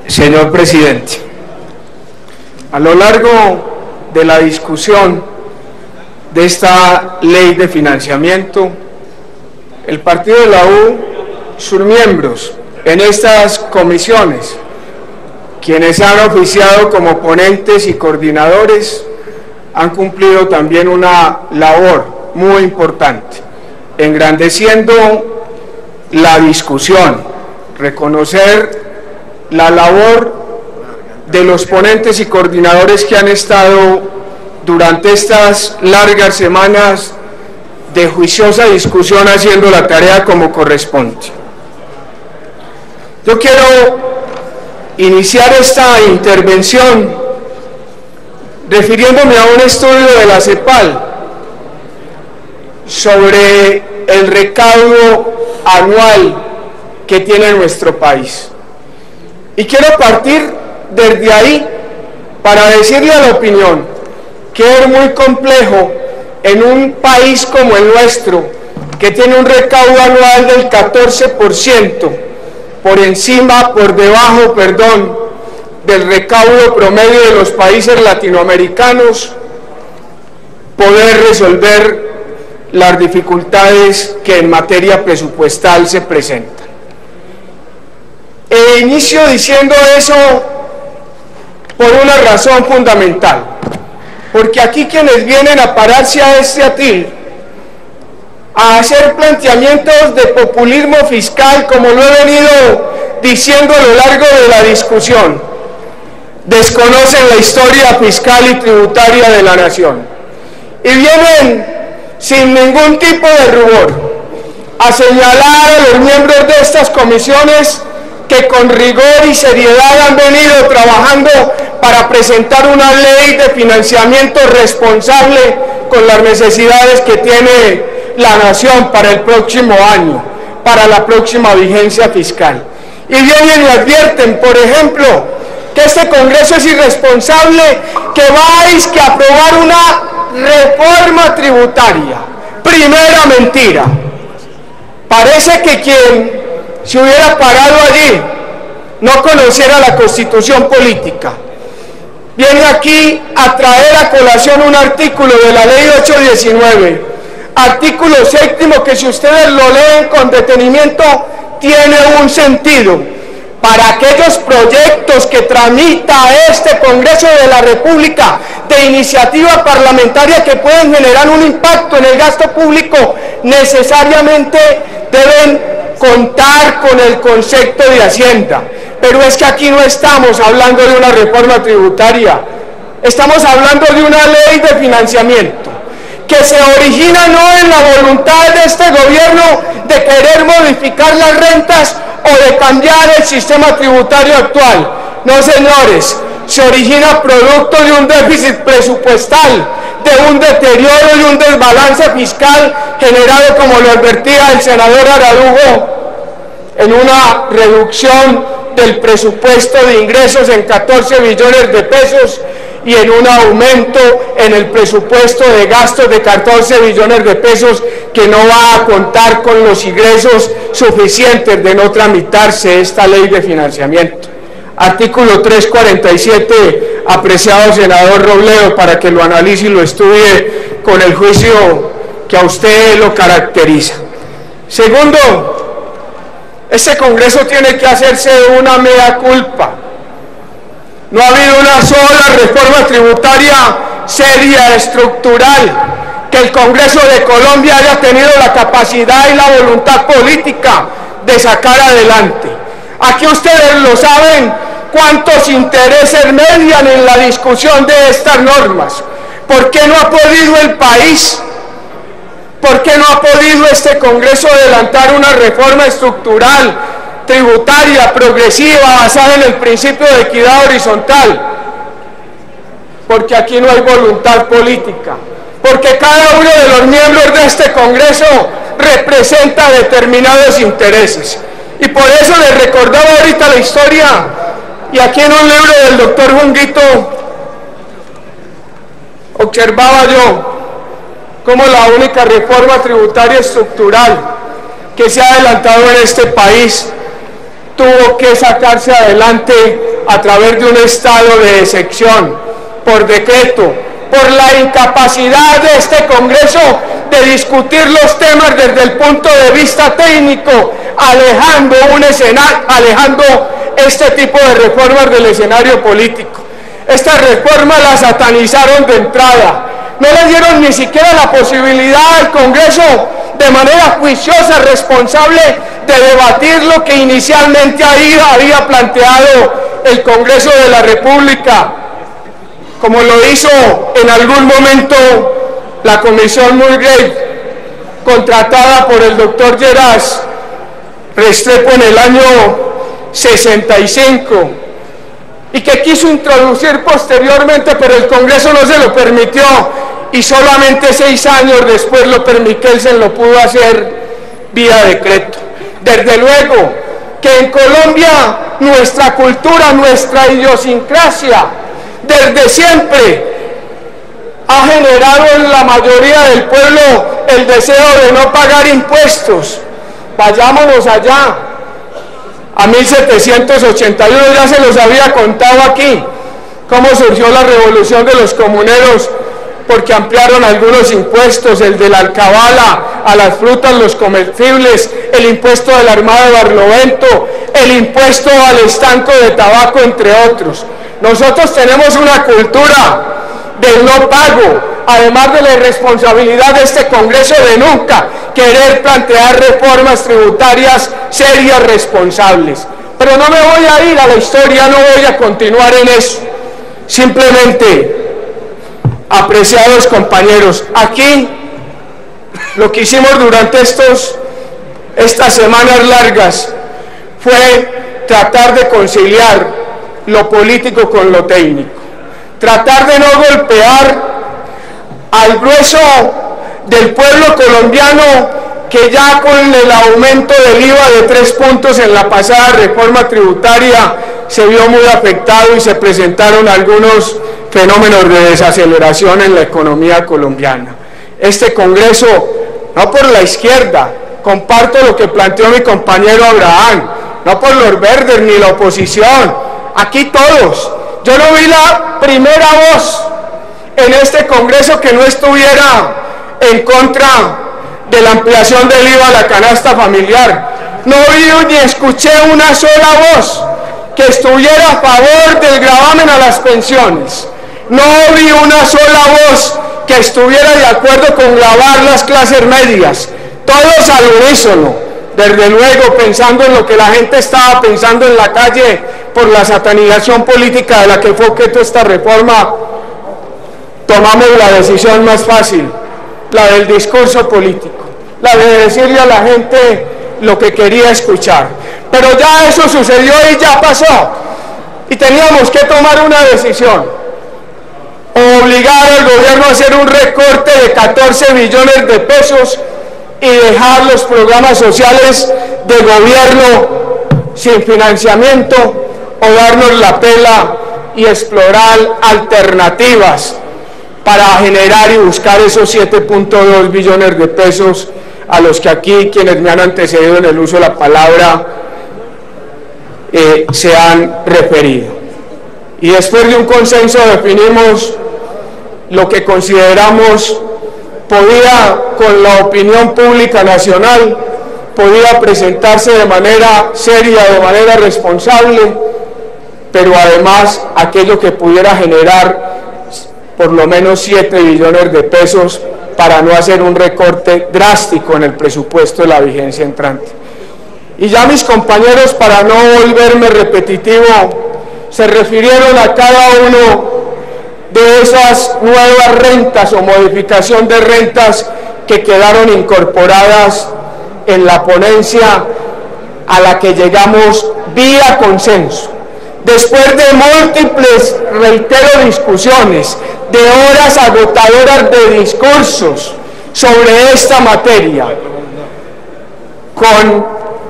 Señor presidente, a lo largo de la discusión de esta ley de financiamiento, el partido de la U, sus miembros en estas comisiones, quienes han oficiado como ponentes y coordinadores, han cumplido también una labor muy importante, engrandeciendo la discusión, reconocer la labor de los ponentes y coordinadores que han estado durante estas largas semanas de juiciosa discusión haciendo la tarea como corresponde. Yo quiero iniciar esta intervención refiriéndome a un estudio de la CEPAL sobre el recaudo anual que tiene nuestro país. Y quiero partir desde ahí para decirle a la opinión que es muy complejo en un país como el nuestro, que tiene un recaudo anual del 14%, por debajo, del recaudo promedio de los países latinoamericanos, poder resolver las dificultades que en materia presupuestal se presentan. E inicio diciendo eso por una razón fundamental, porque aquí quienes vienen a pararse a este atril, a hacer planteamientos de populismo fiscal, como lo he venido diciendo a lo largo de la discusión, desconocen la historia fiscal y tributaria de la nación y vienen sin ningún tipo de rubor a señalar a los miembros de estas comisiones que con rigor y seriedad han venido trabajando para presentar una ley de financiamiento responsable con las necesidades que tiene la nación para el próximo año, para la próxima vigencia fiscal. Y vienen y advierten, por ejemplo, que este Congreso es irresponsable, que vais a aprobar una reforma tributaria. Primera mentira. Parece que quien se hubiera parado allí no conociera la Constitución política. Viene aquí a traer a colación un artículo de la Ley 819, artículo 7, que si ustedes lo leen con detenimiento tiene un sentido. Para aquellos proyectos que tramita este Congreso de la República de iniciativa parlamentaria que pueden generar un impacto en el gasto público, necesariamente deben contar con el concepto de Hacienda. Pero es que aquí no estamos hablando de una reforma tributaria, estamos hablando de una ley de financiamiento que se origina no en la voluntad de este gobierno de querer modificar las rentas o de cambiar el sistema tributario actual. No, señores, se origina producto de un déficit presupuestal, de un deterioro y un desbalance fiscal generado, como lo advertía el senador Araújo, en una reducción del presupuesto de ingresos en 14 billones de pesos y en un aumento en el presupuesto de gastos de 14 billones de pesos, que no va a contar con los ingresos suficientes de no tramitarse esta ley de financiamiento. Artículo 347, apreciado senador Robledo, para que lo analice y lo estudie con el juicio que a usted lo caracteriza. Segundo, este Congreso tiene que hacerse una mea culpa. No ha habido una sola reforma tributaria seria, estructural, que el Congreso de Colombia haya tenido la capacidad y la voluntad política de sacar adelante. Aquí ustedes lo saben, cuántos intereses median en la discusión de estas normas. ¿Por qué no ha podido el país? ¿Por qué no ha podido este Congreso adelantar una reforma estructural, tributaria, progresiva, basada en el principio de equidad horizontal? Porque aquí no hay voluntad política, porque cada uno de los miembros de este Congreso representa determinados intereses. Y por eso les recordaba ahorita la historia, y aquí en un libro del doctor Junguito observaba yo como la única reforma tributaria estructural que se ha adelantado en este país tuvo que sacarse adelante a través de un estado de excepción, por decreto, por la incapacidad de este Congreso de discutir los temas desde el punto de vista técnico, alejando este tipo de reformas del escenario político. Estas reformas las satanizaron de entrada, no le dieron ni siquiera la posibilidad al Congreso de manera juiciosa, responsable, de debatir lo que inicialmente había planteado el Congreso de la República, como lo hizo en algún momento la Comisión Mulgrave, contratada por el doctor Gerard Restrepo en el año 65, y que quiso introducir posteriormente, pero el Congreso no se lo permitió, y solamente 6 años después Kelsen lo pudo hacer vía decreto. Desde luego que en Colombia nuestra cultura, nuestra idiosincrasia, desde siempre ha generado en la mayoría del pueblo el deseo de no pagar impuestos. Vayámonos allá, a 1781, ya se los había contado aquí, cómo surgió la revolución de los comuneros, porque ampliaron algunos impuestos, el de la alcabala, a las frutas, los comestibles, el impuesto del armado de Barlovento, el impuesto al estanco de tabaco, entre otros. Nosotros tenemos una cultura del no pago, además de la irresponsabilidad de este Congreso de nunca querer plantear reformas tributarias serias, responsables. Pero no me voy a ir a la historia, no voy a continuar en eso. Simplemente, apreciados compañeros, aquí lo que hicimos durante estas semanas largas fue tratar de conciliar lo político con lo técnico, tratar de no golpear al grueso del pueblo colombiano, que ya con el aumento del IVA de 3 puntos en la pasada reforma tributaria se vio muy afectado y se presentaron algunos fenómenos de desaceleración en la economía colombiana. Este Congreso, no por la izquierda, comparto lo que planteó mi compañero Abraham, no por los verdes ni la oposición, aquí todos. Yo no vi la primera voz en este Congreso que no estuviera en contra de la ampliación del IVA a la canasta familiar. No vi ni escuché una sola voz que estuviera a favor del gravamen a las pensiones. No vi una sola voz que estuviera de acuerdo con gravar las clases medias. Todos al unísono, desde luego pensando en lo que la gente estaba pensando en la calle por la satanización política de la que fue objeto esta reforma. Tomamos la decisión más fácil, la del discurso político, la de decirle a la gente lo que quería escuchar. Pero ya eso sucedió y ya pasó, y teníamos que tomar una decisión: obligar al gobierno a hacer un recorte de 14 billones de pesos y dejar los programas sociales de gobierno sin financiamiento, o darnos la pela y explorar alternativas para generar y buscar esos 7.2 billones de pesos a los que aquí quienes me han antecedido en el uso de la palabra se han referido. Y después de un consenso definimos lo que consideramos podía, con la opinión pública nacional, podía presentarse de manera seria, de manera responsable, pero además aquello que pudiera generar por lo menos 7 billones de pesos para no hacer un recorte drástico en el presupuesto de la vigencia entrante. Y ya mis compañeros, para no volverme repetitivo, se refirieron a cada uno de esas nuevas rentas o modificación de rentas que quedaron incorporadas en la ponencia a la que llegamos vía consenso. Después de múltiples, reitero, discusiones, de horas agotadoras de discursos sobre esta materia, con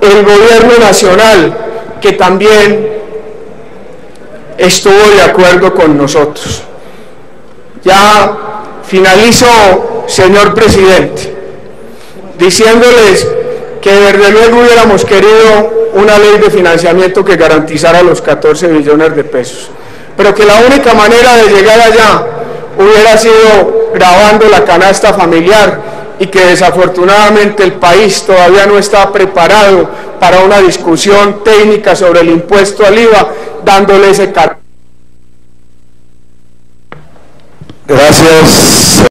el gobierno nacional, que también estuvo de acuerdo con nosotros. Ya finalizo, señor presidente, diciéndoles que desde luego hubiéramos querido una ley de financiamiento que garantizara los 14 billones de pesos, pero que la única manera de llegar allá hubiera sido gravando la canasta familiar, y que desafortunadamente el país todavía no está preparado para una discusión técnica sobre el impuesto al IVA, dándole ese carácter. Gracias.